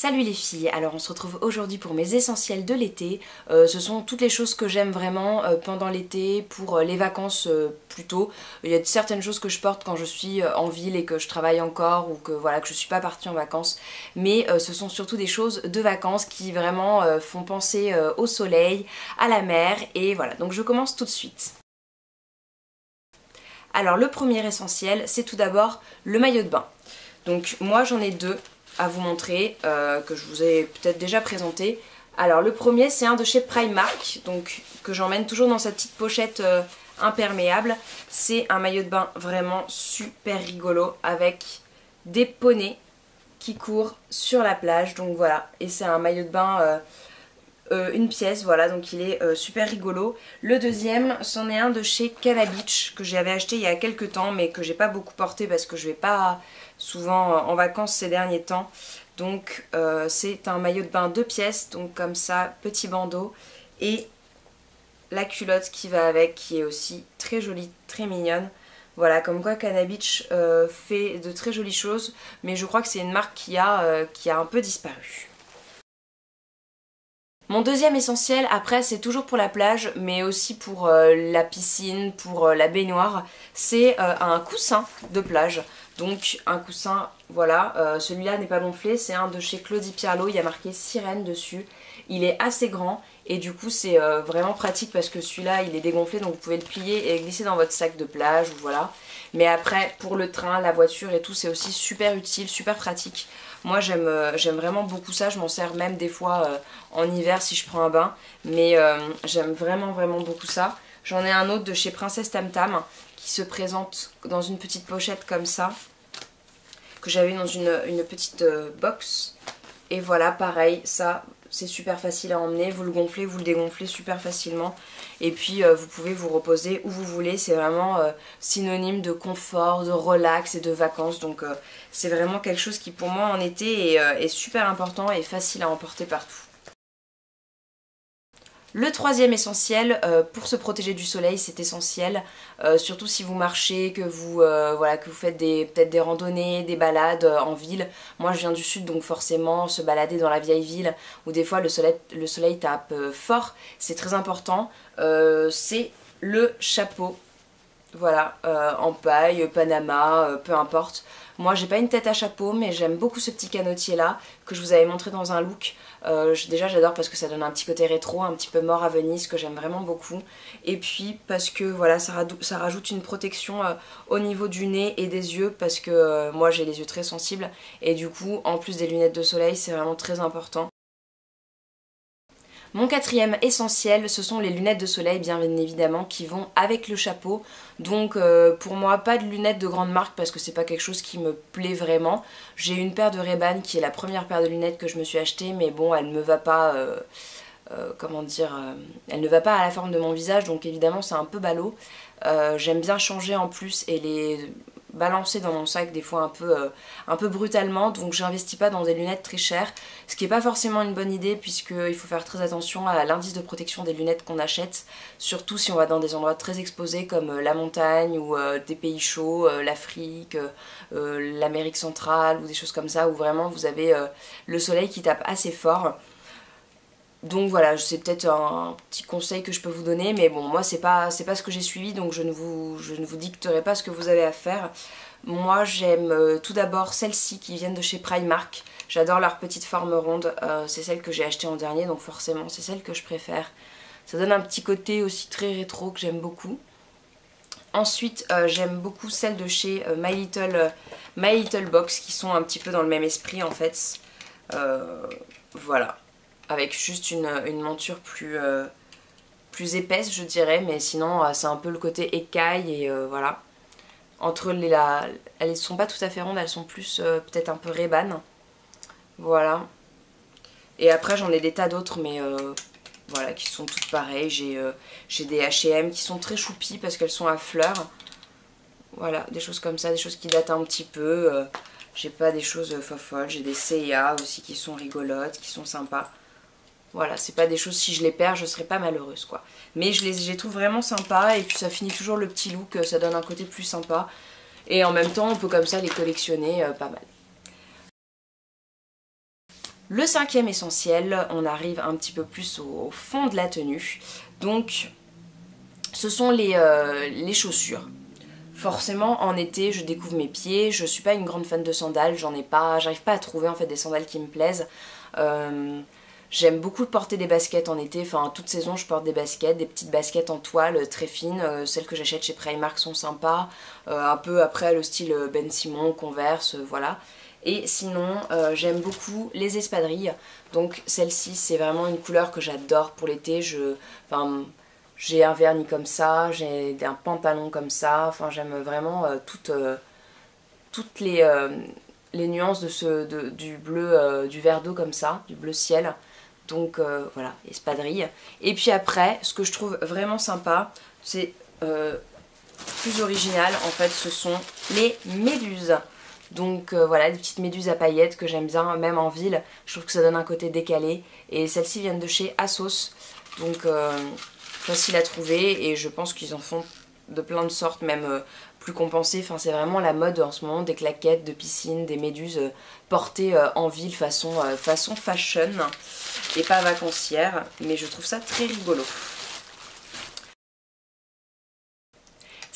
Salut les filles, alors on se retrouve aujourd'hui pour mes essentiels de l'été. Ce sont toutes les choses que j'aime vraiment pendant l'été, pour les vacances plutôt. Il y a certaines choses que je porte quand je suis en ville et que je travaille encore ou que voilà que je suis pas partie en vacances. Mais ce sont surtout des choses de vacances qui vraiment font penser au soleil, à la mer et voilà. Donc je commence tout de suite. Alors le premier essentiel, c'est tout d'abord le maillot de bain. Donc moi j'en ai deux à vous montrer, que je vous ai peut-être déjà présenté. Alors le premier c'est un de chez Primark, donc que j'emmène toujours dans cette petite pochette imperméable. C'est un maillot de bain vraiment super rigolo avec des poneys qui courent sur la plage, donc voilà. Et c'est un maillot de bain une pièce, voilà, donc il est super rigolo. Le deuxième, c'en est un de chez Canna Beach que j'avais acheté il y a quelques temps mais que j'ai pas beaucoup porté parce que je vais pas souvent en vacances ces derniers temps. Donc c'est un maillot de bain 2 pièces, donc comme ça, petit bandeau et la culotte qui va avec, qui est aussi très jolie, très mignonne. Voilà, comme quoi Canna Beach fait de très jolies choses, mais je crois que c'est une marque qui a un peu disparu. Mon deuxième essentiel, après, c'est toujours pour la plage, mais aussi pour la piscine, pour la baignoire, c'est un coussin de plage. Donc un coussin, voilà, celui-là n'est pas gonflé, c'est un de chez Claudie Pierlot, il y a marqué sirène dessus. Il est assez grand et du coup c'est vraiment pratique parce que celui-là il est dégonflé, donc vous pouvez le plier et glisser dans votre sac de plage, ou voilà. Mais après pour le train, la voiture et tout, c'est aussi super utile, super pratique. Moi j'aime vraiment beaucoup ça, je m'en sers même des fois en hiver si je prends un bain. Mais j'aime vraiment beaucoup ça. J'en ai un autre de chez Princesse Tam Tam qui se présente dans une petite pochette comme ça, que j'avais dans une petite box. Et voilà, pareil, ça c'est super facile à emmener, vous le gonflez, vous le dégonflez super facilement. Et puis vous pouvez vous reposer où vous voulez, c'est vraiment synonyme de confort, de relax et de vacances. Donc c'est vraiment quelque chose qui pour moi en été est super important et facile à emporter partout. Le troisième essentiel, pour se protéger du soleil, c'est essentiel, surtout si vous marchez, que vous, voilà, que vous faites peut-être des randonnées, des balades en ville. Moi je viens du sud, donc forcément se balader dans la vieille ville où des fois le soleil tape fort, c'est très important. C'est le chapeau. Voilà, en paille, Panama, peu importe. Moi j'ai pas une tête à chapeau, mais j'aime beaucoup ce petit canotier là que je vous avais montré dans un look. Déjà j'adore parce que ça donne un petit côté rétro, un petit peu mort à Venise, que j'aime vraiment beaucoup. Et puis parce que voilà, ça rajoute une protection au niveau du nez et des yeux, parce que moi j'ai les yeux très sensibles. Et du coup, en plus des lunettes de soleil, c'est vraiment très important. Mon quatrième essentiel, ce sont les lunettes de soleil, bien évidemment, qui vont avec le chapeau. Donc pour moi, pas de lunettes de grande marque parce que c'est pas quelque chose qui me plaît vraiment. J'ai une paire de Ray-Ban qui est la première paire de lunettes que je me suis achetée, mais bon, elle ne me va pas, comment dire, elle ne va pas à la forme de mon visage, donc évidemment c'est un peu ballot. J'aime bien changer en plus et les balancer dans mon sac des fois un peu brutalement, donc j'investis pas dans des lunettes très chères, ce qui est pas forcément une bonne idée puisqu'il faut faire très attention à l'indice de protection des lunettes qu'on achète, surtout si on va dans des endroits très exposés comme la montagne ou des pays chauds, l'Afrique, l'Amérique centrale ou des choses comme ça où vraiment vous avez le soleil qui tape assez fort. Donc voilà, c'est peut-être un petit conseil que je peux vous donner, mais bon, moi c'est pas ce que j'ai suivi, donc je ne vous dicterai pas ce que vous avez à faire. Moi j'aime tout d'abord celles-ci qui viennent de chez Primark. J'adore leur petite forme ronde, c'est celle que j'ai achetée en dernier, donc forcément c'est celle que je préfère. Ça donne un petit côté aussi très rétro que j'aime beaucoup. Ensuite j'aime beaucoup celles de chez My Little Box qui sont un petit peu dans le même esprit en fait. Voilà. Avec juste une monture plus épaisse je dirais, mais sinon c'est un peu le côté écaille et voilà. Elles sont pas tout à fait rondes, elles sont plus peut-être un peu Ray-Ban. Voilà. Et après j'en ai des tas d'autres, mais voilà, qui sont toutes pareilles. J'ai des H&M qui sont très choupies parce qu'elles sont à fleurs. Voilà, des choses comme ça, des choses qui datent un petit peu. J'ai pas des choses folles, j'ai des C&A aussi qui sont rigolotes, qui sont sympas. Voilà, c'est pas des choses, si je les perds, je serais pas malheureuse quoi. Mais je les trouve vraiment sympas et puis ça finit toujours le petit look, ça donne un côté plus sympa. Et en même temps, on peut comme ça les collectionner pas mal. Le cinquième essentiel, on arrive un petit peu plus au fond de la tenue. Donc ce sont les chaussures. Forcément en été je découvre mes pieds, je suis pas une grande fan de sandales, j'arrive pas à trouver en fait des sandales qui me plaisent. J'aime beaucoup porter des baskets en été, enfin toute saison je porte des baskets, des petites baskets en toile très fines, celles que j'achète chez Primark sont sympas, un peu après le style Ben Simon, Converse, voilà. Et sinon j'aime beaucoup les espadrilles, donc celle-ci c'est vraiment une couleur que j'adore pour l'été, j'ai un vernis comme ça, j'ai un pantalon comme ça, enfin j'aime vraiment toutes les nuances du bleu, du verre d'eau comme ça, du bleu ciel. Donc voilà, espadrille. Et puis après, ce que je trouve vraiment sympa, c'est plus original en fait, ce sont les méduses. Donc voilà, des petites méduses à paillettes que j'aime bien, même en ville. Je trouve que ça donne un côté décalé. Et celles-ci viennent de chez Assos. Donc facile à trouver et je pense qu'ils en font de plein de sortes, même plus compensées. Enfin, c'est vraiment la mode en ce moment, des claquettes de piscine, des méduses portées en ville façon fashion et pas vacancière, mais je trouve ça très rigolo.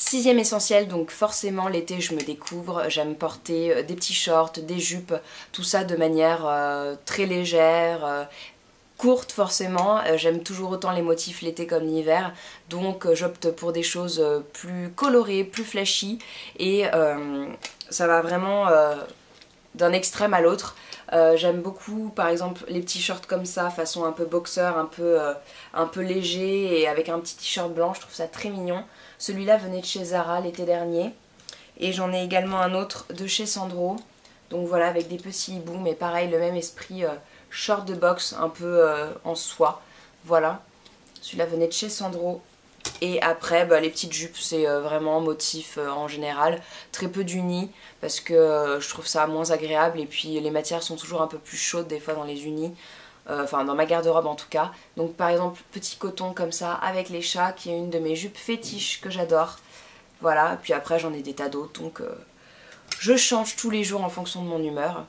Sixième essentiel, donc forcément l'été je me découvre, j'aime porter des petits shorts, des jupes, tout ça de manière très légère, courte forcément, j'aime toujours autant les motifs l'été comme l'hiver, donc j'opte pour des choses plus colorées, plus flashy, et ça va vraiment d'un extrême à l'autre. J'aime beaucoup par exemple les petits shorts comme ça, façon un peu boxer, un peu léger et avec un petit t-shirt blanc, je trouve ça très mignon. Celui-là venait de chez Zara l'été dernier et j'en ai également un autre de chez Sandro. Donc voilà, avec des petits hiboux, mais pareil, le même esprit short de boxe un peu en soie. Voilà, celui-là venait de chez Sandro. Et après, les petites jupes, c'est vraiment motif en général. Très peu d'unis, parce que je trouve ça moins agréable. Et puis les matières sont toujours un peu plus chaudes des fois dans les unis. Enfin, dans ma garde-robe en tout cas. Donc par exemple, petit coton comme ça, avec les chats, qui est une de mes jupes fétiches que j'adore. Voilà, puis après j'en ai des tas d'autres, donc je change tous les jours en fonction de mon humeur.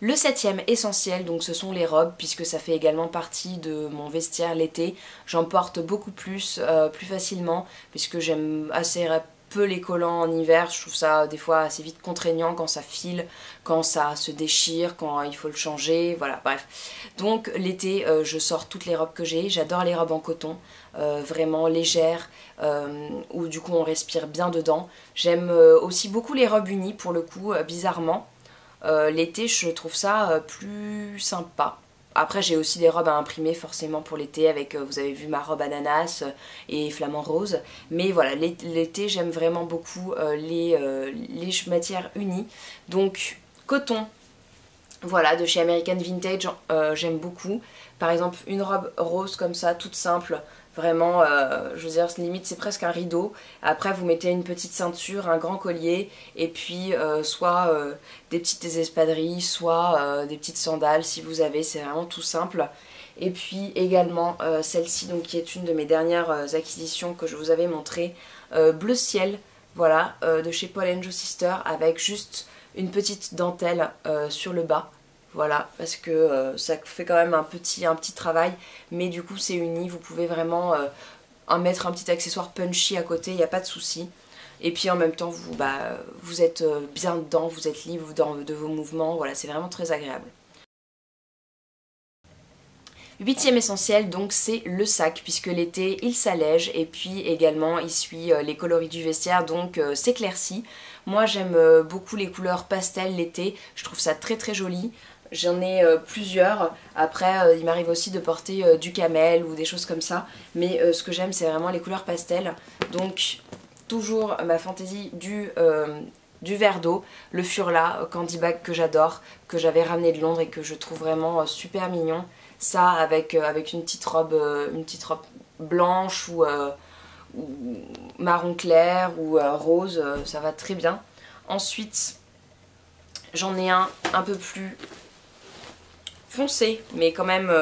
Le septième essentiel, donc ce sont les robes, puisque ça fait également partie de mon vestiaire l'été. J'en porte beaucoup plus facilement, puisque j'aime assez peu les collants en hiver. Je trouve ça des fois assez vite contraignant quand ça file, quand ça se déchire, quand il faut le changer, voilà, bref. Donc l'été, je sors toutes les robes que j'ai. J'adore les robes en coton, vraiment légères, où du coup on respire bien dedans. J'aime aussi beaucoup les robes unies pour le coup, bizarrement. L'été je trouve ça plus sympa. Après j'ai aussi des robes à imprimer forcément pour l'été avec, vous avez vu ma robe ananas et flamant rose. Mais voilà, l'été j'aime vraiment beaucoup les matières unies. Donc coton, voilà, de chez American Vintage, j'aime beaucoup. Par exemple une robe rose comme ça, toute simple. Vraiment, je veux dire, limite c'est presque un rideau. Après vous mettez une petite ceinture, un grand collier et puis soit des petites espadrilles, soit des petites sandales si vous avez, c'est vraiment tout simple. Et puis également celle-ci donc qui est une de mes dernières acquisitions que je vous avais montré, bleu ciel, voilà, de chez Paul & Joe Sister avec juste une petite dentelle sur le bas. Voilà, parce que ça fait quand même un petit travail, mais du coup c'est uni, vous pouvez vraiment mettre un petit accessoire punchy à côté, il n'y a pas de souci. Et puis en même temps, vous êtes bien dedans, vous êtes libre de vos mouvements, voilà, c'est vraiment très agréable. Huitième essentiel, donc c'est le sac, puisque l'été il s'allège et puis également il suit les coloris du vestiaire, donc s'éclaircit. Moi j'aime beaucoup les couleurs pastel l'été, je trouve ça très très joli. J'en ai plusieurs, après il m'arrive aussi de porter du camel ou des choses comme ça, mais ce que j'aime c'est vraiment les couleurs pastel. Donc toujours ma fantaisie du verre d'eau, le Furla Candy Bag que j'adore, que j'avais ramené de Londres et que je trouve vraiment super mignon. Ça avec une petite robe blanche ou marron clair ou rose, ça va très bien. Ensuite j'en ai un peu plus foncé mais quand même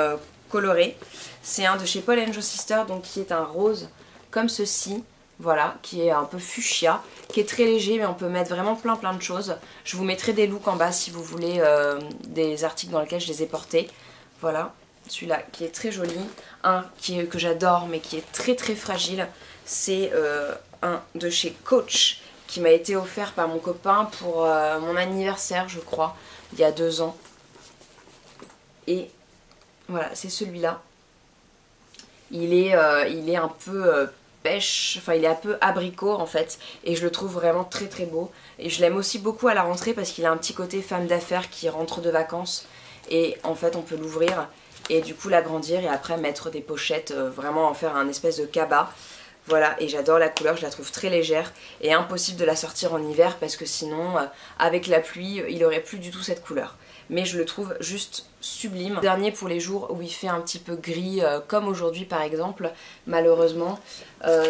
coloré. C'est un de chez Paul & Joe Sister, donc qui est un rose comme ceci. voilà, qui est un peu fuchsia, qui est très léger mais on peut mettre vraiment plein de choses. Je vous mettrai des looks en bas si vous voulez des articles dans lesquels je les ai portés. Voilà, celui-là qui est très joli. Un que j'adore mais qui est très fragile, c'est un de chez Coach qui m'a été offert par mon copain pour mon anniversaire je crois, il y a 2 ans. Et voilà, c'est celui-là. Il est un peu pêche, enfin il est un peu abricot en fait, et je le trouve vraiment très beau. Et je l'aime aussi beaucoup à la rentrée parce qu'il a un petit côté femme d'affaires qui rentre de vacances, et en fait on peut l'ouvrir et du coup l'agrandir et après mettre des pochettes, vraiment en faire un espèce de cabas. Voilà, et j'adore la couleur, je la trouve très légère et impossible de la sortir en hiver parce que sinon avec la pluie il aurait plus du tout cette couleur. Mais je le trouve juste sublime. Dernier pour les jours où il fait un petit peu gris, comme aujourd'hui par exemple, malheureusement,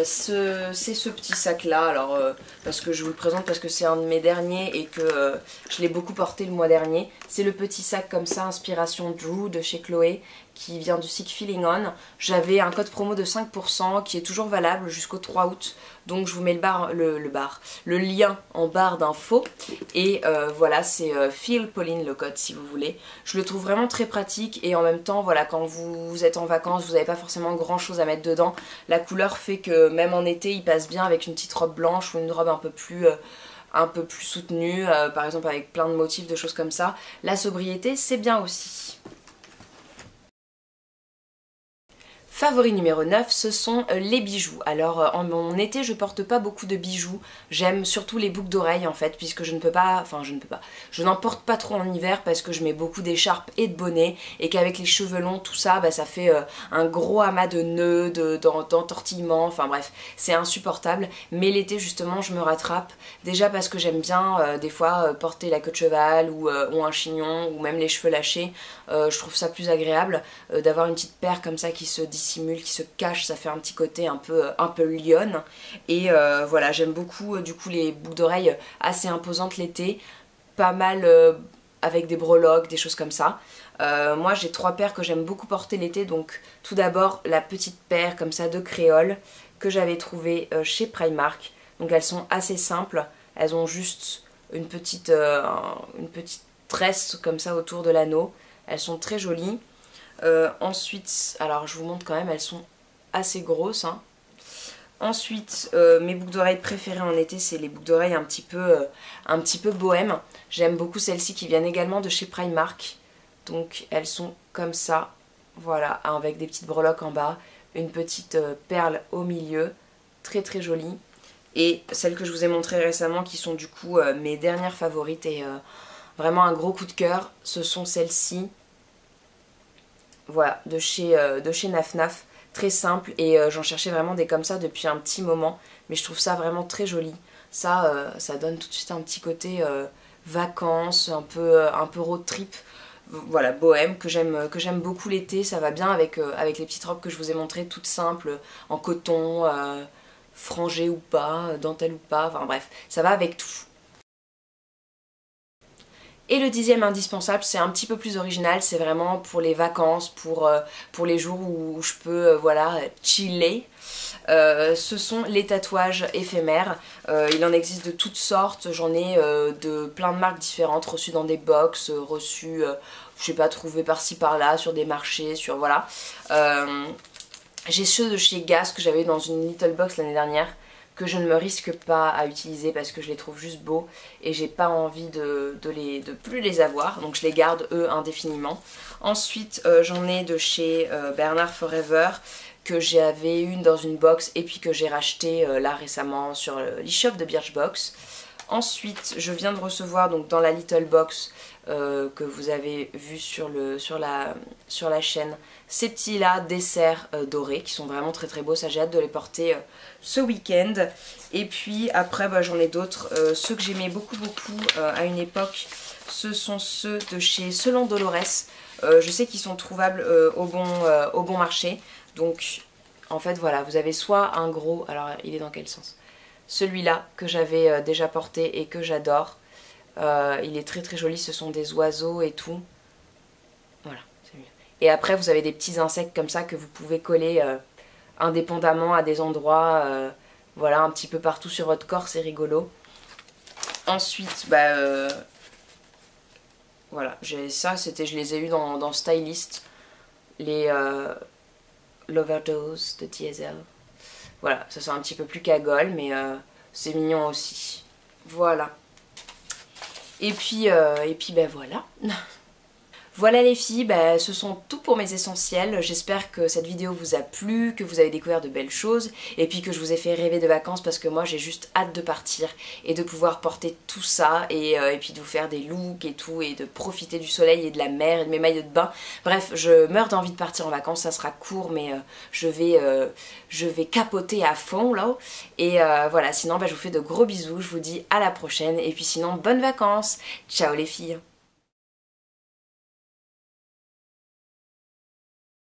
c'est ce petit sac là, alors parce que je vous le présente parce que c'est un de mes derniers et que je l'ai beaucoup porté le mois dernier. C'est le petit sac comme ça, inspiration Drew de chez Chloé, qui vient du site Feeling On. J'avais un code promo de 5% qui est toujours valable jusqu'au 3 août. Donc je vous mets le lien en barre d'infos. Et voilà, c'est Feel Pauline le code si vous voulez. Je le trouve vraiment très pratique et en même temps, voilà, quand vous êtes en vacances, vous n'avez pas forcément grand chose à mettre dedans. La couleur fait que même en été, il passe bien avec une petite robe blanche ou une robe un peu plus soutenue, par exemple avec plein de motifs, de choses comme ça. La sobriété, c'est bien aussi. Favori numéro 9, ce sont les bijoux. Alors en été je porte pas beaucoup de bijoux, j'aime surtout les boucles d'oreilles en fait, puisque je n'en porte pas trop en hiver parce que je mets beaucoup d'écharpes et de bonnets et qu'avec les cheveux longs tout ça, ça fait un gros amas de nœuds, d'entortillements, enfin bref, c'est insupportable. Mais l'été justement je me rattrape, déjà parce que j'aime bien des fois porter la queue de cheval ou un chignon ou même les cheveux lâchés, je trouve ça plus agréable d'avoir une petite paire comme ça qui se dissimule, qui se cache, ça fait un petit côté un peu lionne. Et voilà, j'aime beaucoup du coup les boucles d'oreilles assez imposantes l'été, pas mal avec des breloques, des choses comme ça. Moi j'ai 3 paires que j'aime beaucoup porter l'été, donc tout d'abord la petite paire comme ça de créole que j'avais trouvée chez Primark. Donc elles sont assez simples, elles ont juste une petite tresse comme ça autour de l'anneau, elles sont très jolies. Ensuite, alors je vous montre quand même, elles sont assez grosses, hein. Ensuite, mes boucles d'oreilles préférées en été, c'est les boucles d'oreilles un petit peu bohème. J'aime beaucoup celles-ci qui viennent également de chez Primark. Donc elles sont comme ça, voilà, avec des petites breloques en bas, une petite perle au milieu, très jolie. Et celles que je vous ai montrées récemment qui sont du coup mes dernières favorites et vraiment un gros coup de cœur, ce sont celles-ci. Voilà, de chez Naf Naf, très simple et j'en cherchais vraiment des comme ça depuis un petit moment, mais je trouve ça vraiment très joli. Ça donne tout de suite un petit côté vacances, un peu road trip, voilà, bohème, que j'aime beaucoup l'été. Ça va bien avec les petites robes que je vous ai montrées, toutes simples, en coton, frangées ou pas, dentelle ou pas, enfin bref, ça va avec tout. Et le 10e indispensable, c'est un petit peu plus original, c'est vraiment pour les vacances, pour les jours où je peux voilà, chiller. Ce sont les tatouages éphémères. Il en existe de toutes sortes, j'en ai de plein de marques différentes, reçues dans des box, reçues, je sais pas, trouvées par-ci par-là, sur des marchés, sur voilà. J'ai ceux de chez Gas que j'avais dans une little box l'année dernière, que je ne me risque pas à utiliser parce que je les trouve juste beaux et j'ai pas envie de plus les avoir, donc je les garde eux indéfiniment. Ensuite j'en ai de chez Bernard Forever, que j'avais une dans une box et puis que j'ai racheté là récemment sur l'e-shop de Birchbox. Ensuite je viens de recevoir donc dans la little box que vous avez vu sur la chaîne, ces petits là desserts dorés qui sont vraiment très beaux, ça j'ai hâte de les porter ce week-end. Et puis après j'en ai d'autres, ceux que j'aimais beaucoup à une époque, ce sont ceux de chez Selon Dolores. Je sais qu'ils sont trouvables au bon marché, donc en fait voilà, vous avez soit un gros, alors il est dans quel sens, celui-là que j'avais déjà porté et que j'adore. Il est très joli, ce sont des oiseaux et tout. Voilà, c'est mieux. Et après vous avez des petits insectes comme ça que vous pouvez coller indépendamment à des endroits. Voilà, un petit peu partout sur votre corps, c'est rigolo. Ensuite, voilà, ça, je les ai eu dans Stylist. Les l'Overdose de Diesel. Voilà, ça sent un petit peu plus cagole, mais c'est mignon aussi. Voilà. Et puis voilà. Voilà les filles, ce sont tout pour mes essentiels. J'espère que cette vidéo vous a plu, que vous avez découvert de belles choses et puis que je vous ai fait rêver de vacances parce que moi j'ai juste hâte de partir et de pouvoir porter tout ça et puis de vous faire des looks et tout et de profiter du soleil et de la mer et de mes maillots de bain. Bref, je meurs d'envie de partir en vacances, ça sera court mais je vais capoter à fond là. Et voilà, sinon je vous fais de gros bisous, je vous dis à la prochaine et puis sinon bonnes vacances. Ciao les filles.